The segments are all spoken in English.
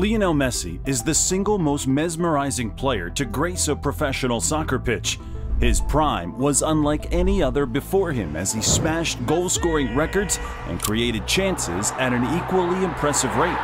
Lionel Messi is the single most mesmerizing player to grace a professional soccer pitch. His prime was unlike any other before him as he smashed goal-scoring records and created chances at an equally impressive rate.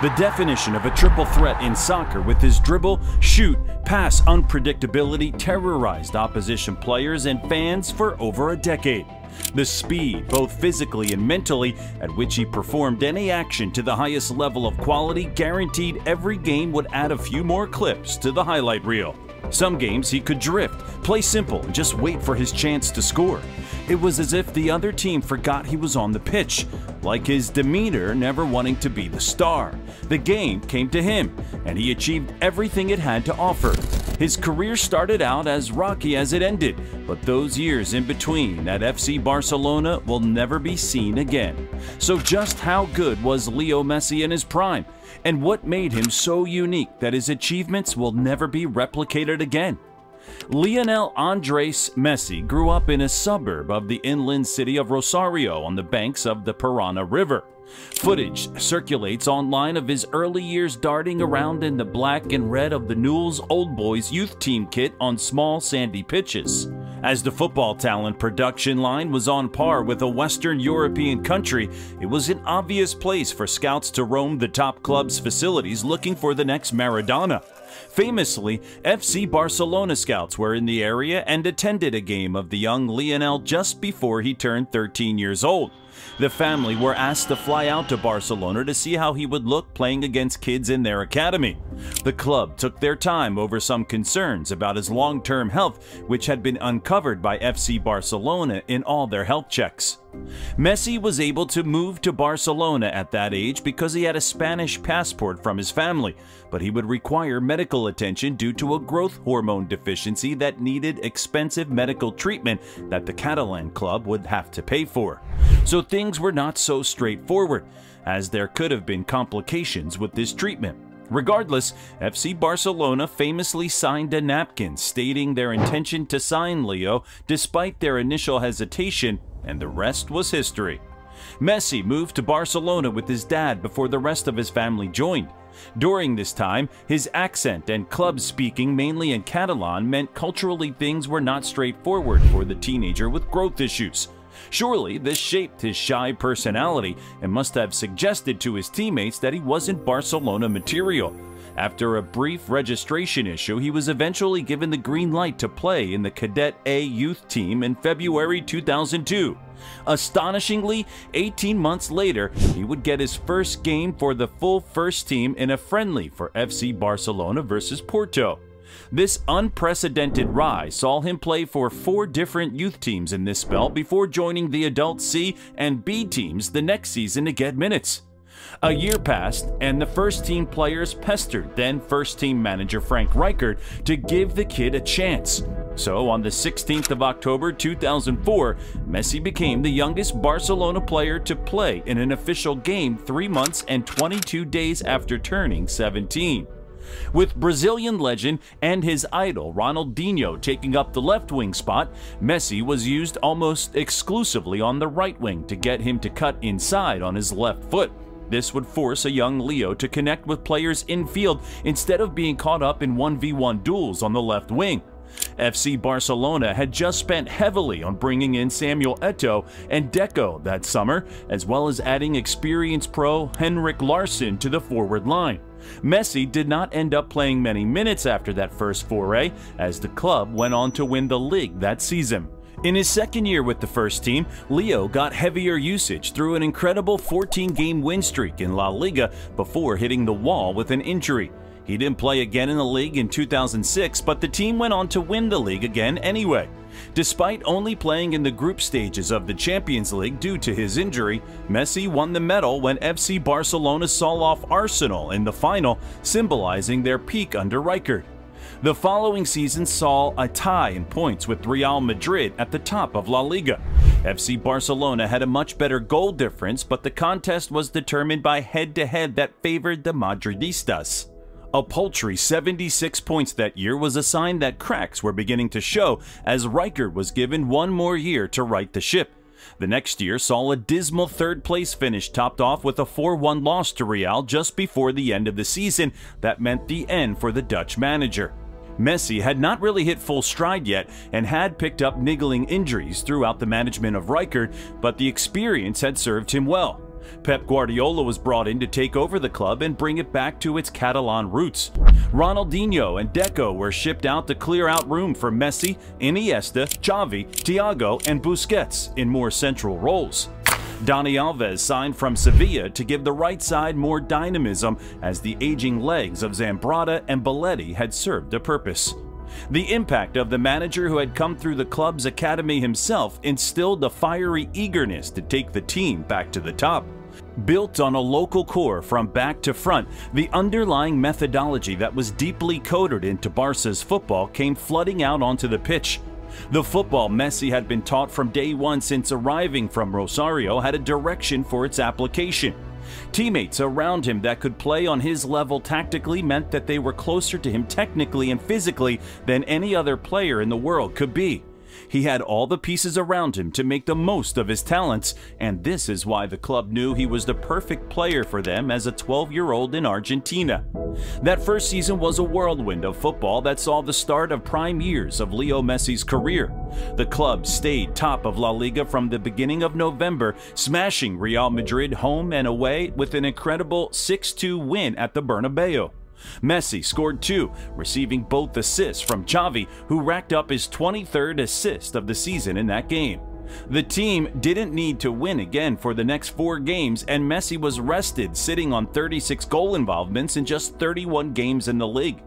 The definition of a triple threat in soccer with his dribble, shoot, pass unpredictability terrorized opposition players and fans for over a decade. The speed, both physically and mentally, at which he performed any action to the highest level of quality guaranteed every game would add a few more clips to the highlight reel. Some games he could drift, play simple, and just wait for his chance to score. It was as if the other team forgot he was on the pitch, like his demeanor never wanting to be the star. The game came to him, and he achieved everything it had to offer. His career started out as rocky as it ended, but those years in between at FC Barcelona will never be seen again. So just how good was Leo Messi in his prime? And what made him so unique that his achievements will never be replicated again? Lionel Andres Messi grew up in a suburb of the inland city of Rosario on the banks of the Parana River. Footage circulates online of his early years darting around in the black and red of the Newell's Old Boys youth team kit on small sandy pitches. As the football talent production line was on par with a Western European country, it was an obvious place for scouts to roam the top club's facilities looking for the next Maradona. Famously, FC Barcelona scouts were in the area and attended a game of the young Lionel just before he turned 13 years old. The family were asked to fly out to Barcelona to see how he would look playing against kids in their academy. The club took their time over some concerns about his long-term health, which had been uncovered by FC Barcelona in all their health checks. Messi was able to move to Barcelona at that age because he had a Spanish passport from his family, but he would require medical attention due to a growth hormone deficiency that needed expensive medical treatment that the Catalan club would have to pay for. So things were not so straightforward, as there could have been complications with this treatment. Regardless, FC Barcelona famously signed a napkin stating their intention to sign Leo despite their initial hesitation, and the rest was history. Messi moved to Barcelona with his dad before the rest of his family joined. During this time, his accent and club speaking mainly in Catalan meant culturally things were not straightforward for the teenager with growth issues. Surely this shaped his shy personality and must have suggested to his teammates that he wasn't Barcelona material. After a brief registration issue, he was eventually given the green light to play in the Cadet A youth team in February 2002. Astonishingly, 18 months later, he would get his first game for the full first team in a friendly for FC Barcelona versus Porto. This unprecedented rise saw him play for 4 different youth teams in this spell before joining the adult C and B teams the next season to get minutes. A year passed, and the first-team players pestered then first-team manager Frank Rijkaard to give the kid a chance. So on the 16th of October 2004, Messi became the youngest Barcelona player to play in an official game 3 months and 22 days after turning 17. With Brazilian legend and his idol Ronaldinho taking up the left wing spot, Messi was used almost exclusively on the right wing to get him to cut inside on his left foot. This would force a young Leo to connect with players infield instead of being caught up in 1v1 duels on the left wing. FC Barcelona had just spent heavily on bringing in Samuel Eto'o and Deco that summer, as well as adding experienced pro Henrik Larsson to the forward line. Messi did not end up playing many minutes after that first foray, as the club went on to win the league that season. In his second year with the first team, Leo got heavier usage through an incredible 14-game win streak in La Liga before hitting the wall with an injury. He didn't play again in the league in 2006, but the team went on to win the league again anyway. Despite only playing in the group stages of the Champions League due to his injury, Messi won the medal when FC Barcelona saw off Arsenal in the final, symbolizing their peak under Rijkaard. The following season saw a tie in points with Real Madrid at the top of La Liga. FC Barcelona had a much better goal difference, but the contest was determined by head-to-head that favored the Madridistas. A paltry 76 points that year was a sign that cracks were beginning to show, as Rijkaard was given one more year to right the ship. The next year saw a dismal third-place finish topped off with a 4-1 loss to Real just before the end of the season that meant the end for the Dutch manager. Messi had not really hit full stride yet and had picked up niggling injuries throughout the management of Rijkaard, but the experience had served him well. Pep Guardiola was brought in to take over the club and bring it back to its Catalan roots. Ronaldinho and Deco were shipped out to clear out room for Messi, Iniesta, Xavi, Thiago, and Busquets in more central roles. Dani Alves signed from Sevilla to give the right side more dynamism as the aging legs of Zambrata and Belletti had served a purpose. The impact of the manager who had come through the club's academy himself instilled a fiery eagerness to take the team back to the top. Built on a local core from back to front, the underlying methodology that was deeply coded into Barca's football came flooding out onto the pitch. The football Messi had been taught from day one since arriving from Rosario had a direction for its application. Teammates around him that could play on his level tactically meant that they were closer to him technically and physically than any other player in the world could be. He had all the pieces around him to make the most of his talents, and this is why the club knew he was the perfect player for them as a 12-year-old in Argentina. That first season was a whirlwind of football that saw the start of prime years of Leo Messi's career. The club stayed top of La Liga from the beginning of November, smashing Real Madrid home and away with an incredible 6-2 win at the Bernabeu. Messi scored 2, receiving both assists from Xavi, who racked up his 23rd assist of the season in that game. The team didn't need to win again for the next 4 games, and Messi was rested, sitting on 36 goal involvements in just 31 games in the league.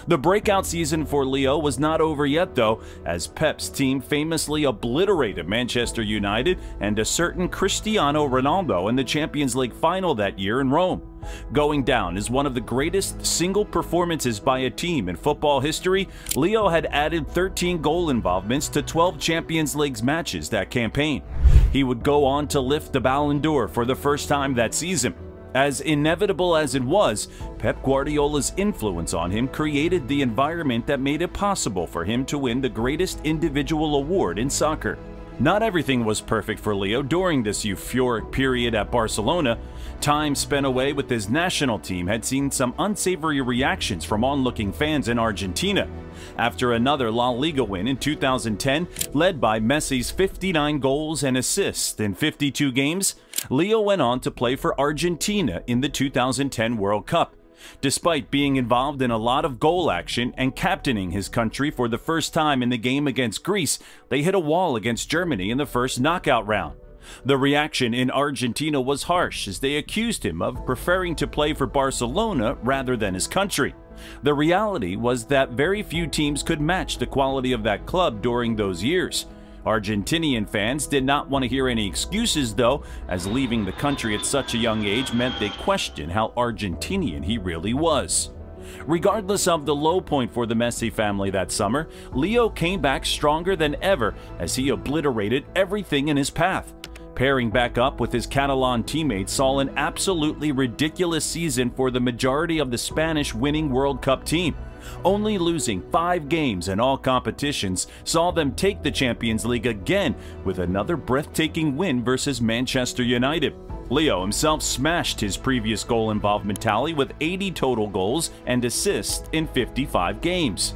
The breakout season for Leo was not over yet though, as Pep's team famously obliterated Manchester United and a certain Cristiano Ronaldo in the Champions League final that year in Rome. Going down as one of the greatest single performances by a team in football history, Leo had added 13 goal involvements to 12 Champions League matches that campaign. He would go on to lift the Ballon d'Or for the first time that season. As inevitable as it was, Pep Guardiola's influence on him created the environment that made it possible for him to win the greatest individual award in soccer. Not everything was perfect for Leo during this euphoric period at Barcelona. Time spent away with his national team had seen some unsavory reactions from onlooking fans in Argentina. After another La Liga win in 2010, led by Messi's 59 goals and assists in 52 games, Leo went on to play for Argentina in the 2010 World Cup. Despite being involved in a lot of goal action and captaining his country for the first time in the game against Greece, they hit a wall against Germany in the first knockout round. The reaction in Argentina was harsh as they accused him of preferring to play for Barcelona rather than his country. The reality was that very few teams could match the quality of that club during those years. Argentinian fans did not want to hear any excuses though, as leaving the country at such a young age meant they questioned how Argentinian he really was. Regardless of the low point for the Messi family that summer, Leo came back stronger than ever as he obliterated everything in his path. Pairing back up with his Catalan teammates saw an absolutely ridiculous season for the majority of the Spanish winning World Cup team. Only losing 5 games in all competitions saw them take the Champions League again with another breathtaking win versus Manchester United. Leo himself smashed his previous goal involvement tally with 80 total goals and assists in 55 games.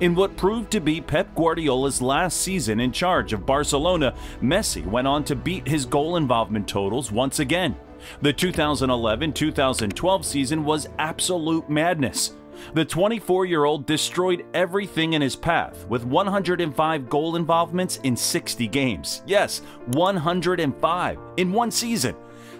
In what proved to be Pep Guardiola's last season in charge of Barcelona, Messi went on to beat his goal involvement totals once again. The 2011-2012 season was absolute madness. The 24-year-old destroyed everything in his path with 105 goal involvements in 60 games. Yes, 105 in one season.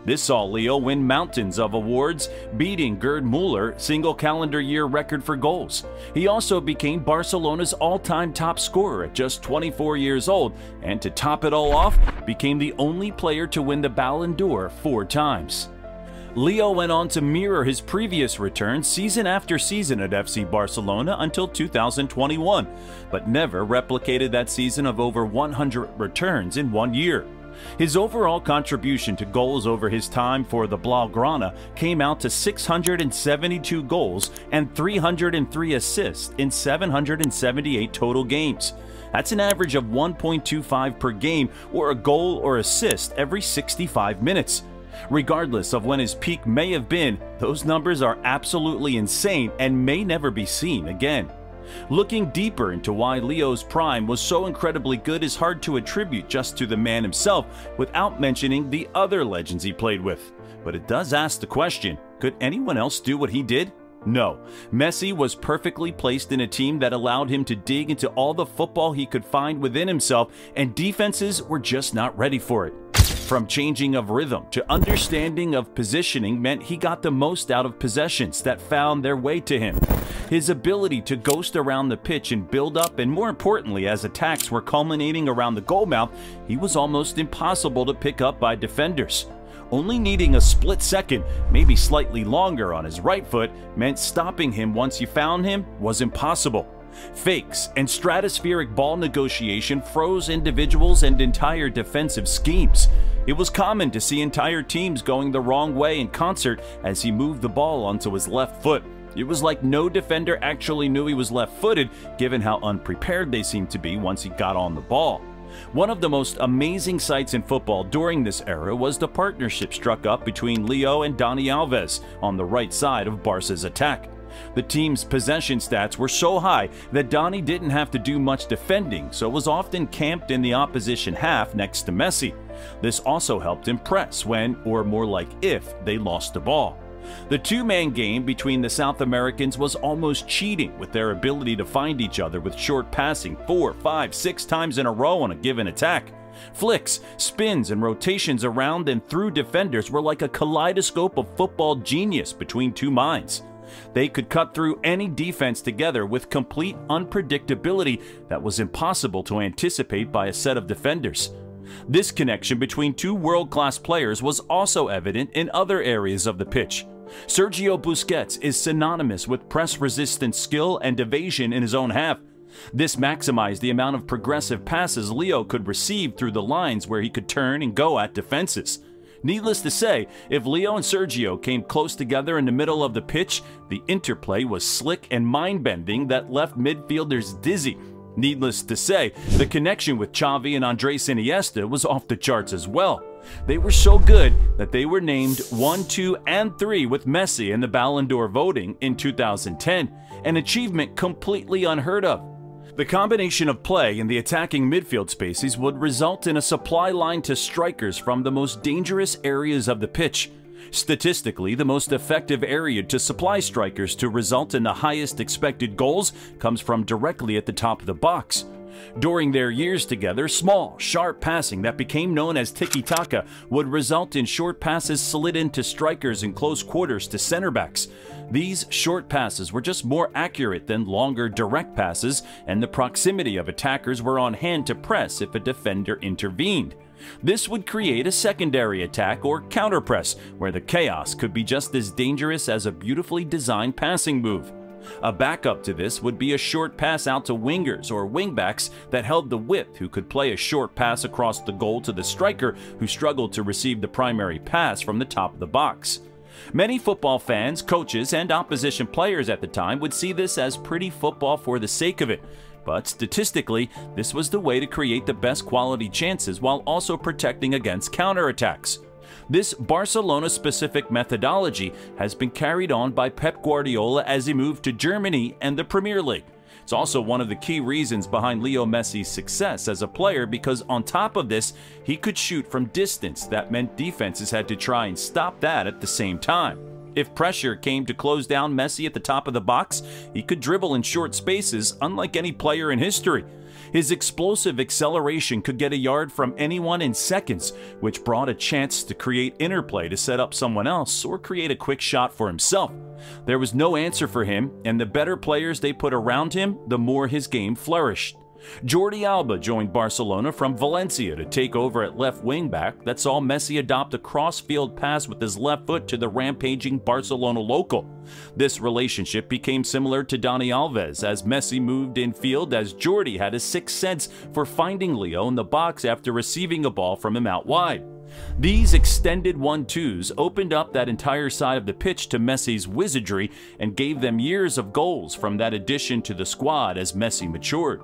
This saw Leo win mountains of awards, beating Gerd Muller's single calendar year record for goals. He also became Barcelona's all-time top scorer at just 24 years old, and to top it all off, became the only player to win the Ballon d'Or 4 times. Leo went on to mirror his previous returns season after season at FC Barcelona until 2021, but never replicated that season of over 100 returns in one year. His overall contribution to goals over his time for the Blaugrana came out to 672 goals and 303 assists in 778 total games. That's an average of 1.25 per game, or a goal or assist every 65 minutes. Regardless of when his peak may have been, those numbers are absolutely insane and may never be seen again. Looking deeper into why Leo's prime was so incredibly good is hard to attribute just to the man himself without mentioning the other legends he played with. But it does ask the question, could anyone else do what he did? No. Messi was perfectly placed in a team that allowed him to dig into all the football he could find within himself, and defenses were just not ready for it. From changing of rhythm to understanding of positioning meant he got the most out of possessions that found their way to him. His ability to ghost around the pitch and build up, and more importantly, as attacks were culminating around the goal mouth, he was almost impossible to pick up by defenders. Only needing a split second, maybe slightly longer on his right foot, meant stopping him once you found him was impossible. Fakes and stratospheric ball negotiation froze individuals and entire defensive schemes. It was common to see entire teams going the wrong way in concert as he moved the ball onto his left foot. It was like no defender actually knew he was left-footed, given how unprepared they seemed to be once he got on the ball. One of the most amazing sights in football during this era was the partnership struck up between Leo and Dani Alves on the right side of Barca's attack. The team's possession stats were so high that Dani didn't have to do much defending, so was often camped in the opposition half next to Messi. This also helped him press when, or more like if, they lost the ball. The two-man game between the South Americans was almost cheating with their ability to find each other with short passing 4, 5, 6 times in a row on a given attack. Flicks, spins, and rotations around and through defenders were like a kaleidoscope of football genius between two minds. They could cut through any defense together with complete unpredictability that was impossible to anticipate by a set of defenders. This connection between two world-class players was also evident in other areas of the pitch. Sergio Busquets is synonymous with press-resistant skill and evasion in his own half. This maximized the amount of progressive passes Leo could receive through the lines where he could turn and go at defenses. Needless to say, if Leo and Sergio came close together in the middle of the pitch, the interplay was slick and mind-bending that left midfielders dizzy. Needless to say, the connection with Xavi and Andres Iniesta was off the charts as well. They were so good that they were named 1, 2, and 3 with Messi in the Ballon d'Or voting in 2010, an achievement completely unheard of. The combination of play in the attacking midfield spaces would result in a supply line to strikers from the most dangerous areas of the pitch. Statistically, the most effective area to supply strikers to result in the highest expected goals comes from directly at the top of the box. During their years together, small, sharp passing that became known as tiki-taka would result in short passes slid into strikers in close quarters to center backs. These short passes were just more accurate than longer direct passes, and the proximity of attackers were on hand to press if a defender intervened. This would create a secondary attack or counter-press, where the chaos could be just as dangerous as a beautifully designed passing move. A backup to this would be a short pass out to wingers or wingbacks that held the width, who could play a short pass across the goal to the striker who struggled to receive the primary pass from the top of the box. Many football fans, coaches, and opposition players at the time would see this as pretty football for the sake of it. But statistically, this was the way to create the best quality chances while also protecting against counterattacks. This Barcelona-specific methodology has been carried on by Pep Guardiola as he moved to Germany and the Premier League. It's also one of the key reasons behind Leo Messi's success as a player, because on top of this, he could shoot from distance. That meant defenses had to try and stop that at the same time. If pressure came to close down Messi at the top of the box, he could dribble in short spaces unlike any player in history. His explosive acceleration could get a yard from anyone in seconds, which brought a chance to create interplay to set up someone else or create a quick shot for himself. There was no answer for him, and the better players they put around him, the more his game flourished. Jordi Alba joined Barcelona from Valencia to take over at left wing-back that saw Messi adopt a cross-field pass with his left foot to the rampaging Barcelona local. This relationship became similar to Dani Alves as Messi moved in field, as Jordi had a sixth sense for finding Leo in the box after receiving a ball from him out wide. These extended 1-2s opened up that entire side of the pitch to Messi's wizardry and gave them years of goals from that addition to the squad as Messi matured.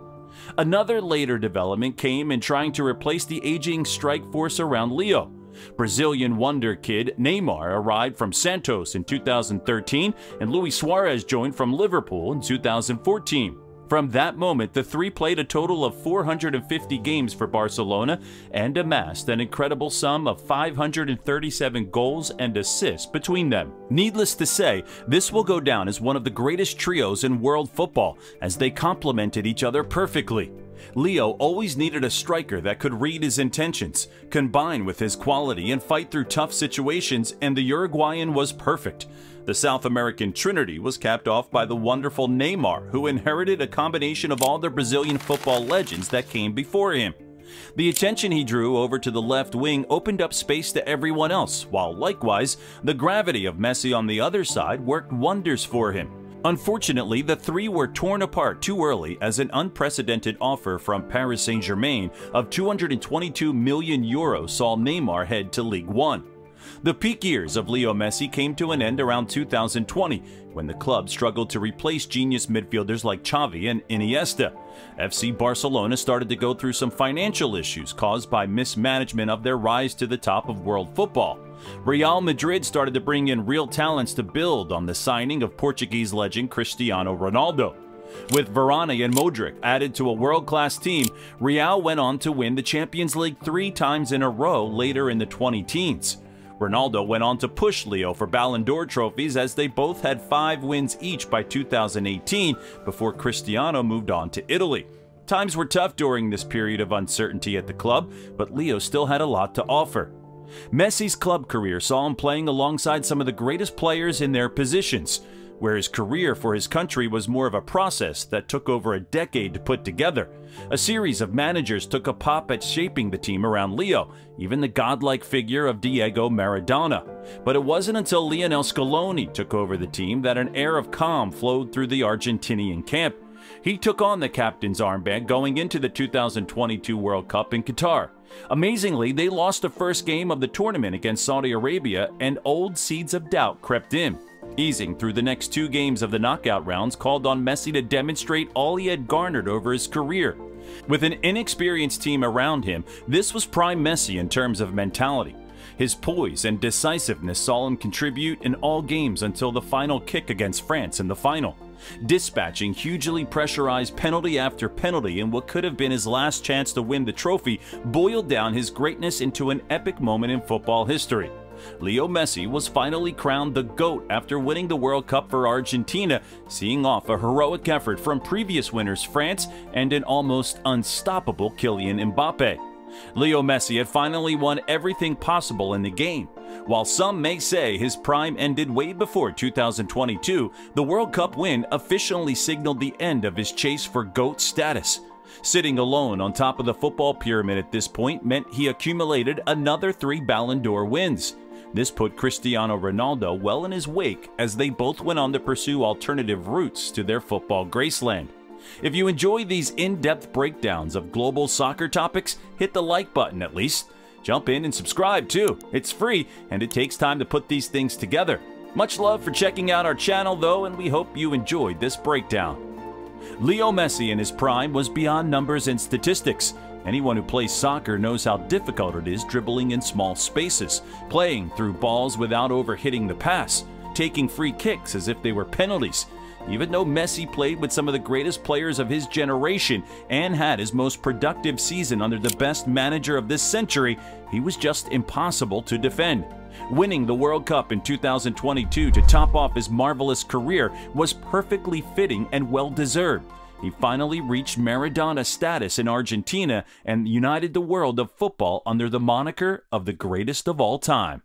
Another later development came in trying to replace the aging strike force around Leo. Brazilian wonder kid Neymar arrived from Santos in 2013 and Luis Suarez joined from Liverpool in 2014. From that moment, the three played a total of 450 games for Barcelona and amassed an incredible sum of 537 goals and assists between them. Needless to say, this will go down as one of the greatest trios in world football, as they complemented each other perfectly. Leo always needed a striker that could read his intentions, combine with his quality, and fight through tough situations, and the Uruguayan was perfect. The South American trinity was capped off by the wonderful Neymar, who inherited a combination of all the Brazilian football legends that came before him. The attention he drew over to the left wing opened up space to everyone else, while likewise, the gravity of Messi on the other side worked wonders for him. Unfortunately, the three were torn apart too early as an unprecedented offer from Paris Saint-Germain of €222 million saw Neymar head to Ligue 1. The peak years of Leo Messi came to an end around 2020, when the club struggled to replace genius midfielders like Xavi and Iniesta. FC Barcelona started to go through some financial issues caused by mismanagement of their rise to the top of world football. Real Madrid started to bring in real talents to build on the signing of Portuguese legend Cristiano Ronaldo. With Varane and Modric added to a world-class team, Real went on to win the Champions League 3 times in a row later in the 20-teens. Ronaldo went on to push Leo for Ballon d'Or trophies, as they both had 5 wins each by 2018 before Cristiano moved on to Italy. Times were tough during this period of uncertainty at the club, but Leo still had a lot to offer. Messi's club career saw him playing alongside some of the greatest players in their positions, where his career for his country was more of a process that took over a decade to put together. A series of managers took a pop at shaping the team around Leo, even the godlike figure of Diego Maradona. But it wasn't until Lionel Scaloni took over the team that an air of calm flowed through the Argentinian camp. He took on the captain's armband going into the 2022 World Cup in Qatar. Amazingly, they lost the first game of the tournament against Saudi Arabia, and old seeds of doubt crept in. Easing through the next 2 games of the knockout rounds called on Messi to demonstrate all he had garnered over his career. With an inexperienced team around him, this was Prime Messi in terms of mentality. His poise and decisiveness saw him contribute in all games until the final kick against France in the final, dispatching hugely pressurized penalty after penalty in what could have been his last chance to win the trophy, boiled down his greatness into an epic moment in football history. Leo Messi was finally crowned the GOAT after winning the World Cup for Argentina, seeing off a heroic effort from previous winners France and an almost unstoppable Kylian Mbappe. Leo Messi had finally won everything possible in the game. While some may say his prime ended way before 2022, the World Cup win officially signaled the end of his chase for GOAT status. Sitting alone on top of the football pyramid at this point meant he accumulated another 3 Ballon d'Or wins. This put Cristiano Ronaldo well in his wake as they both went on to pursue alternative routes to their football graceland. If you enjoy these in-depth breakdowns of global soccer topics, hit the like button at least. Jump in and subscribe too. It's free and it takes time to put these things together. Much love for checking out our channel though, and we hope you enjoyed this breakdown. Leo Messi in his prime was beyond numbers and statistics. Anyone who plays soccer knows how difficult it is dribbling in small spaces, playing through balls without overhitting the pass, taking free kicks as if they were penalties. Even though Messi played with some of the greatest players of his generation and had his most productive season under the best manager of this century, he was just impossible to defend. Winning the World Cup in 2022 to top off his marvelous career was perfectly fitting and well-deserved. He finally reached Maradona status in Argentina and united the world of football under the moniker of the greatest of all time.